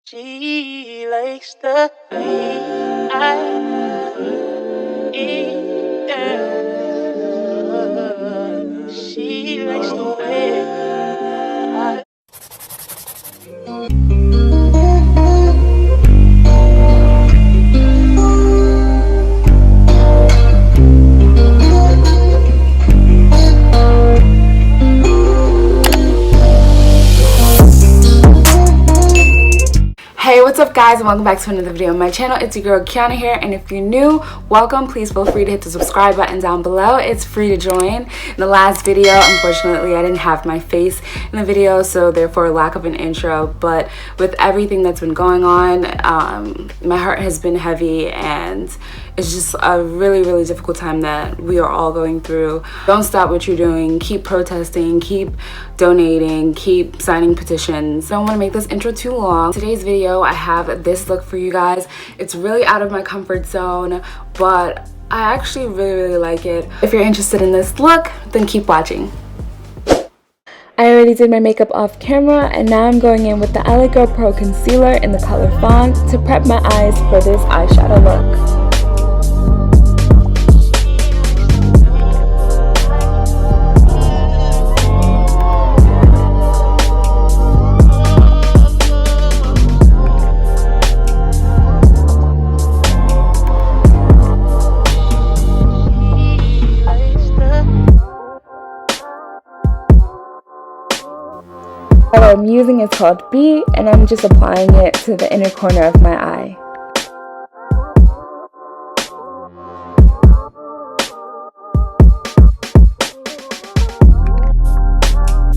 She likes the way I eat down. She likes the way I. Hey, what's up guys, and welcome back to another video on my channel. It's your girl Kiana here, and if you're new, welcome. Please feel free to hit the subscribe button down below. It's free to join. In the last video, unfortunately, I didn't have my face in the video, so therefore lack of an intro. But with everything that's been going on, my heart has been heavy, and it's just a really difficult time that we are all going through. Don't stop what you're doing. Keep protesting, keep donating, keep signing petitions. I don't want to make this intro too long. Today's video, I have this look for you guys. It's really out of my comfort zone, but I actually really like it. If you're interested in this look, then keep watching. I already did my makeup off camera, and now I'm going in with the LA Girl Pro Concealer in the color Fawn to prep my eyes for this eyeshadow look. What I'm using is called B, and I'm just applying it to the inner corner of my eye.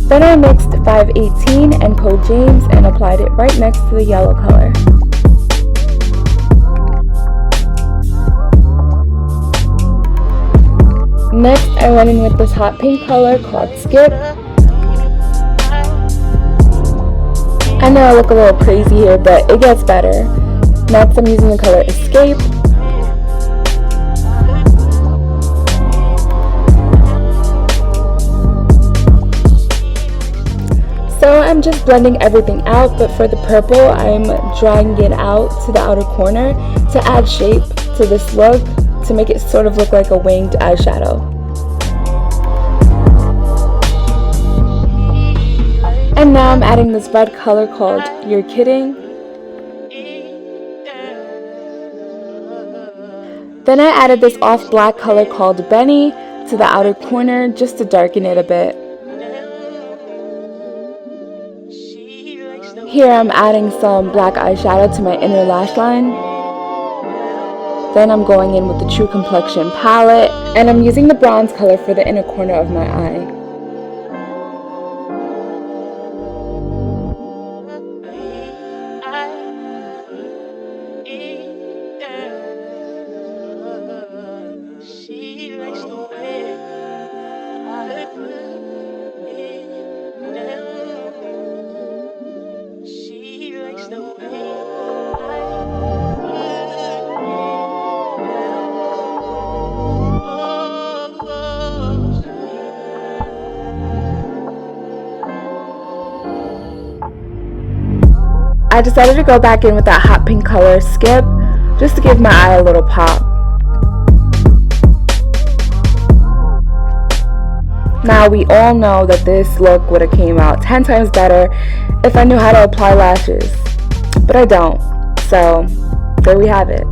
Then I mixed 518 and Code James and applied it right next to the yellow color. Next, I went in with this hot pink color called Skip. I know I look a little crazy here, but it gets better. Next, I'm using the color Escape. So I'm just blending everything out, but for the purple, I'm drawing it out to the outer corner to add shape to this look, to make it sort of look like a winged eyeshadow. And now I'm adding this red color called You're Kidding. Then I added this off black color called Benny to the outer corner just to darken it a bit. Here I'm adding some black eyeshadow to my inner lash line. Then I'm going in with the True Complexion palette, and I'm using the bronze color for the inner corner of my eye. I decided to go back in with that hot pink color Skip, just to give my eye a little pop. Now we all know that this look would have came out 10 times better if I knew how to apply lashes, but I don't, so there we have it.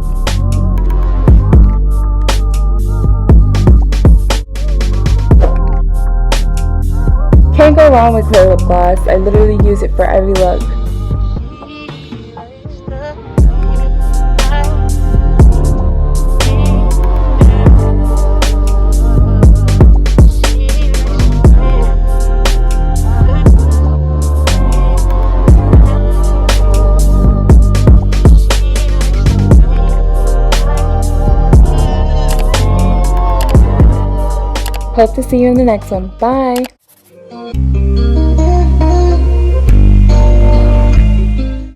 Can't go wrong with clear lip gloss. I literally use it for every look. Hope to see you in the next one. Bye!